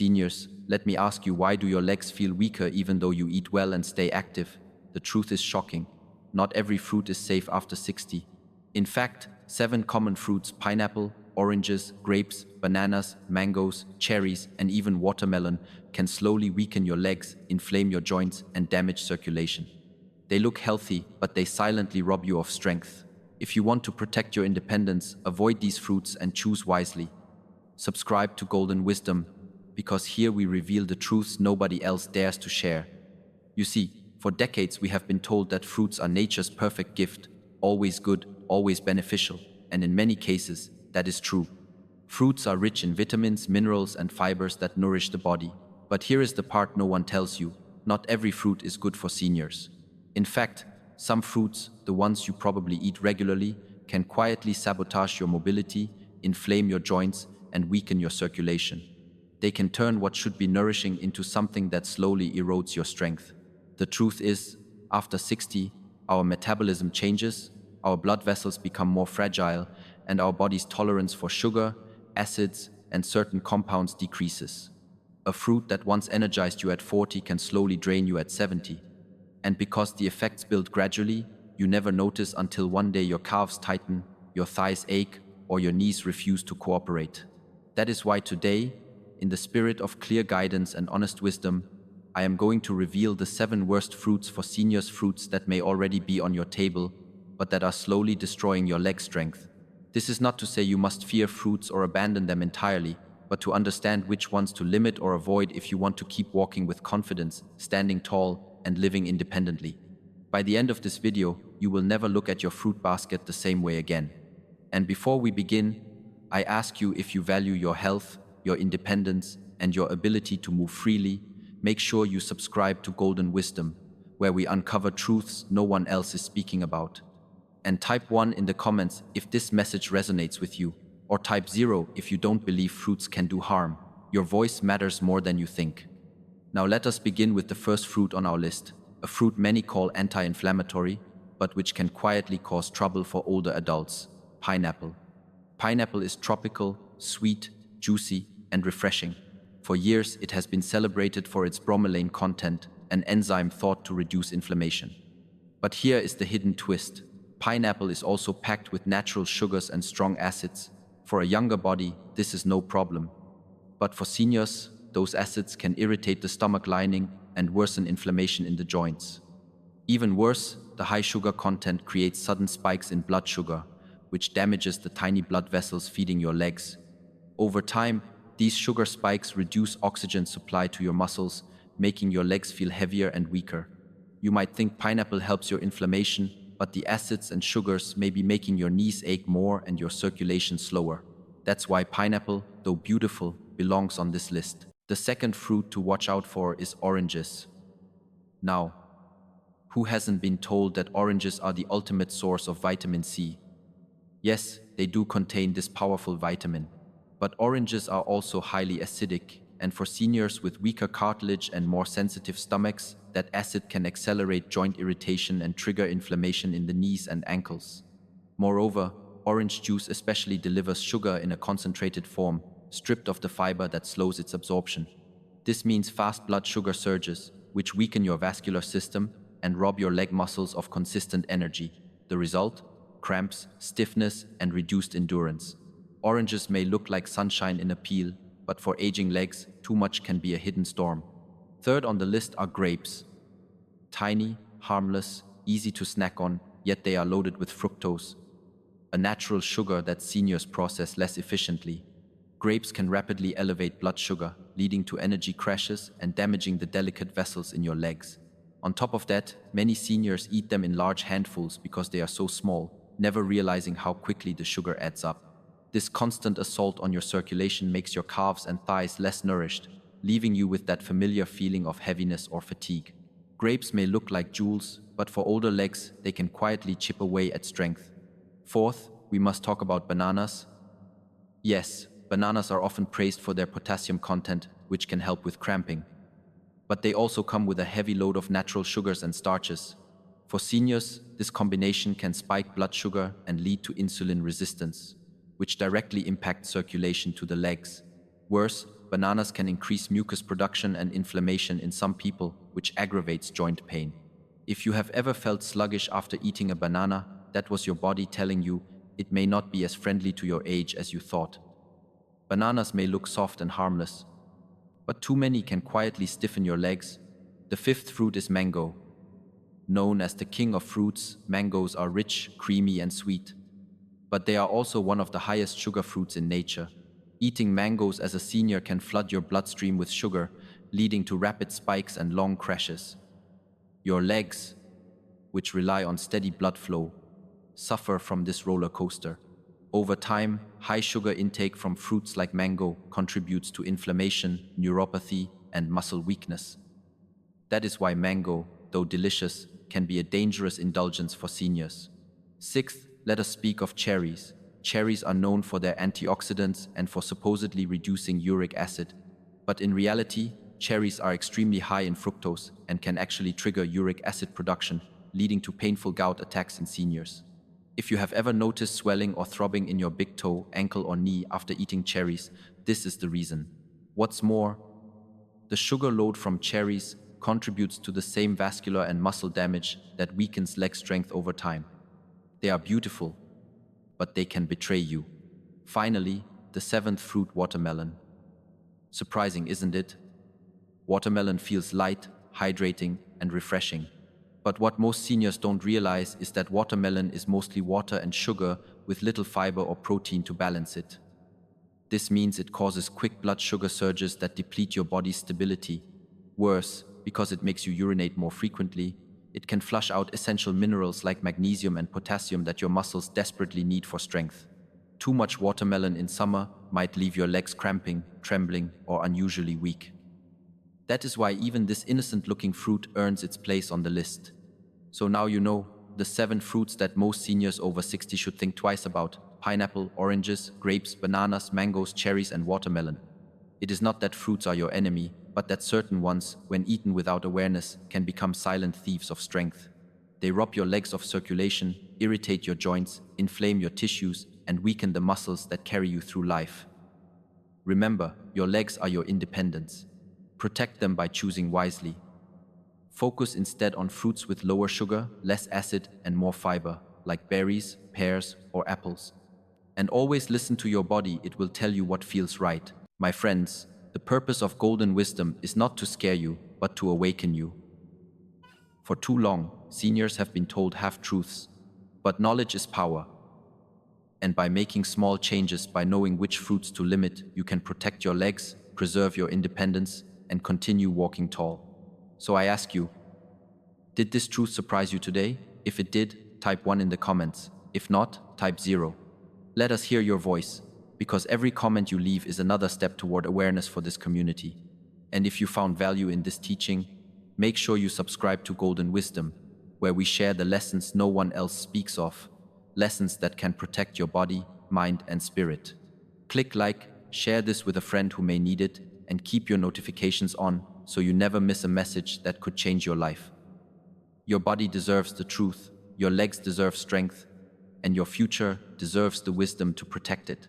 Seniors, let me ask you, why do your legs feel weaker even though you eat well and stay active? The truth is shocking. Not every fruit is safe after 60. In fact, 7 common fruits, pineapple, oranges, grapes, bananas, mangoes, cherries, and even watermelon, can slowly weaken your legs, inflame your joints, and damage circulation. They look healthy, but they silently rob you of strength. If you want to protect your independence, avoid these fruits and choose wisely. Subscribe to Golden Wisdom, because here we reveal the truths nobody else dares to share. You see, for decades we have been told that fruits are nature's perfect gift, always good, always beneficial, and in many cases, that is true. Fruits are rich in vitamins, minerals, and fibers that nourish the body. But here is the part no one tells you: not every fruit is good for seniors. In fact, some fruits, the ones you probably eat regularly, can quietly sabotage your mobility, inflame your joints, and weaken your circulation. They can turn what should be nourishing into something that slowly erodes your strength. The truth is, after 60, our metabolism changes, our blood vessels become more fragile, and our body's tolerance for sugar, acids, and certain compounds decreases. A fruit that once energized you at 40 can slowly drain you at 70. And because the effects build gradually, you never notice until one day your calves tighten, your thighs ache, or your knees refuse to cooperate. That is why today, in the spirit of clear guidance and honest wisdom, I am going to reveal the 7 worst fruits for seniors, fruits that may already be on your table, but that are slowly destroying your leg strength. This is not to say you must fear fruits or abandon them entirely, but to understand which ones to limit or avoid if you want to keep walking with confidence, standing tall, and living independently. By the end of this video, you will never look at your fruit basket the same way again. And before we begin, I ask you, if you value your health, your independence, and your ability to move freely, make sure you subscribe to Golden Wisdom, where we uncover truths no one else is speaking about. And type 1 in the comments if this message resonates with you, or type 0 if you don't believe fruits can do harm. Your voice matters more than you think. Now let us begin with the first fruit on our list, a fruit many call anti-inflammatory, but which can quietly cause trouble for older adults: pineapple. Pineapple is tropical, sweet, juicy, and refreshing. For years, it has been celebrated for its bromelain content, an enzyme thought to reduce inflammation. But here is the hidden twist. Pineapple is also packed with natural sugars and strong acids. For a younger body, this is no problem. But for seniors, those acids can irritate the stomach lining and worsen inflammation in the joints. Even worse, the high sugar content creates sudden spikes in blood sugar, which damages the tiny blood vessels feeding your legs. Over time, these sugar spikes reduce oxygen supply to your muscles, making your legs feel heavier and weaker. You might think pineapple helps your inflammation, but the acids and sugars may be making your knees ache more and your circulation slower. That's why pineapple, though beautiful, belongs on this list. The second fruit to watch out for is oranges. Now, who hasn't been told that oranges are the ultimate source of vitamin C? Yes, they do contain this powerful vitamin. But oranges are also highly acidic, and for seniors with weaker cartilage and more sensitive stomachs, that acid can accelerate joint irritation and trigger inflammation in the knees and ankles. Moreover, orange juice especially delivers sugar in a concentrated form, stripped of the fiber that slows its absorption. This means fast blood sugar surges, which weaken your vascular system and rob your leg muscles of consistent energy. The result? Cramps, stiffness, and reduced endurance. Oranges may look like sunshine in a peel, but for aging legs, too much can be a hidden storm. Third on the list are grapes. Tiny, harmless, easy to snack on, yet they are loaded with fructose, a natural sugar that seniors process less efficiently. Grapes can rapidly elevate blood sugar, leading to energy crashes and damaging the delicate vessels in your legs. On top of that, many seniors eat them in large handfuls because they are so small, never realizing how quickly the sugar adds up. This constant assault on your circulation makes your calves and thighs less nourished, leaving you with that familiar feeling of heaviness or fatigue. Grapes may look like jewels, but for older legs, they can quietly chip away at strength. Fourth, we must talk about bananas. Yes, bananas are often praised for their potassium content, which can help with cramping. But they also come with a heavy load of natural sugars and starches. For seniors, this combination can spike blood sugar and lead to insulin resistance, which directly impacts circulation to the legs. Worse, bananas can increase mucus production and inflammation in some people, which aggravates joint pain. If you have ever felt sluggish after eating a banana, that was your body telling you it may not be as friendly to your age as you thought. Bananas may look soft and harmless, but too many can quietly stiffen your legs. The fifth fruit is mango. Known as the king of fruits, mangoes are rich, creamy, and sweet. But they are also one of the highest sugar fruits in nature. Eating mangoes as a senior can flood your bloodstream with sugar, leading to rapid spikes and long crashes. Your legs, which rely on steady blood flow, suffer from this roller coaster. Over time, high sugar intake from fruits like mango contributes to inflammation, neuropathy, and muscle weakness. That is why mango, though delicious, can be a dangerous indulgence for seniors. Sixth, let us speak of cherries. Cherries are known for their antioxidants and for supposedly reducing uric acid. But in reality, cherries are extremely high in fructose and can actually trigger uric acid production, leading to painful gout attacks in seniors. If you have ever noticed swelling or throbbing in your big toe, ankle, or knee after eating cherries, this is the reason. What's more, the sugar load from cherries contributes to the same vascular and muscle damage that weakens leg strength over time. They are beautiful, but they can betray you. Finally, the seventh fruit, watermelon. Surprising, isn't it? Watermelon feels light, hydrating, and refreshing. But what most seniors don't realize is that watermelon is mostly water and sugar with little fiber or protein to balance it. This means it causes quick blood sugar surges that deplete your body's stability. Worse, because it makes you urinate more frequently, it can flush out essential minerals like magnesium and potassium that your muscles desperately need for strength. Too much watermelon in summer might leave your legs cramping, trembling, or unusually weak. That is why even this innocent-looking fruit earns its place on the list. So now you know the 7 fruits that most seniors over 60 should think twice about: pineapple, oranges, grapes, bananas, mangoes, cherries, and watermelon. It is not that fruits are your enemy, but that certain ones, when eaten without awareness, can become silent thieves of strength. They rob your legs of circulation, irritate your joints, inflame your tissues, and weaken the muscles that carry you through life. Remember, your legs are your independence. Protect them by choosing wisely. Focus instead on fruits with lower sugar, less acid, and more fiber, like berries, pears, or apples. And always listen to your body, it will tell you what feels right. My friends, the purpose of golden wisdom is not to scare you, but to awaken you. For too long, seniors have been told half-truths, but knowledge is power. And by making small changes, by knowing which fruits to limit, you can protect your legs, preserve your independence, and continue walking tall. So I ask you, did this truth surprise you today? If it did, type 1 in the comments. If not, type 0. Let us hear your voice, because every comment you leave is another step toward awareness for this community. And if you found value in this teaching, make sure you subscribe to Golden Wisdom, where we share the lessons no one else speaks of, lessons that can protect your body, mind, and spirit. Click like, share this with a friend who may need it, and keep your notifications on so you never miss a message that could change your life. Your body deserves the truth, your legs deserve strength, and your future deserves the wisdom to protect it.